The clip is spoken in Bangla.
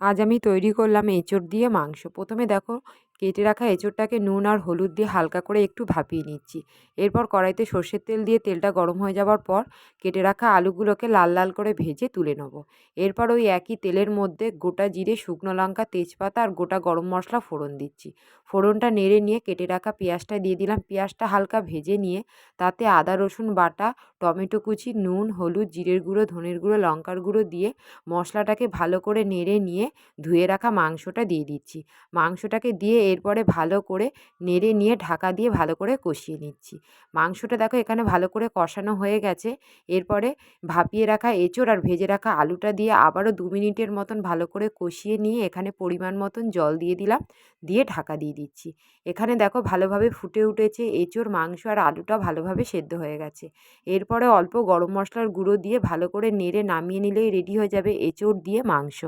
আজ আমি তৈরি করলাম এঁচোড় দিয়ে মাংস। প্রথমে দেখো কেটে রাখা এঁচোড়টাকে নুন আর হলুদ দিয়ে হালকা করে একটু ভাপিয়ে নিচ্ছি। এরপর কড়াইতে সর্ষের তেল দিয়ে তেলটা গরম হয়ে যাওয়ার পর কেটে রাখা আলুগুলোকে লাল লাল করে ভেজে তুলে নেব। এরপর ওই একই তেলের মধ্যে গোটা জিরে, শুকনো লঙ্কা, তেজপাতা আর গোটা গরম মশলা ফোড়ন দিচ্ছি। ফোড়নটা নেড়ে নিয়ে কেটে রাখা পেঁয়াজটা দিয়ে দিলাম। পেঁয়াজটা হালকা ভেজে নিয়ে তাতে আদা রসুন বাটা, টমেটো কুচি, নুন, হলুদ, জিরের গুঁড়ো, ধনের গুঁড়ো, লঙ্কার গুঁড়ো দিয়ে মশলাটাকে ভালো করে নেড়ে নিয়ে ধুয়ে রাখা মাংসটা দিয়ে দিচ্ছি। মাংসটাকে দিয়ে এরপরে ভালো করে নেড়ে নিয়ে ঢাকা দিয়ে ভালো করে কষিয়ে নিচ্ছি। মাংসটা দেখো এখানে ভালো করে কষানো হয়ে গেছে। এরপরে ভাপিয়ে রাখা এঁচোড় আর ভেজে রাখা আলুটা দিয়ে আবারও 2 মিনিটের মতন ভালো করে কষিয়ে নিয়ে এখানে পরিমাণ মতন জল দিয়ে দিলাম। দিয়ে ঢাকা দিয়ে দিচ্ছি। এখানে দেখো ভালোভাবে ফুটে উঠেছে। এঁচোড়, মাংস আর আলুটাও ভালোভাবে সেদ্ধ হয়ে গেছে। এরপরে অল্প গরম মশলার গুঁড়ো দিয়ে ভালো করে নেড়ে নামিয়ে নিলেই রেডি হয়ে যাবে এঁচোড় দিয়ে মাংস।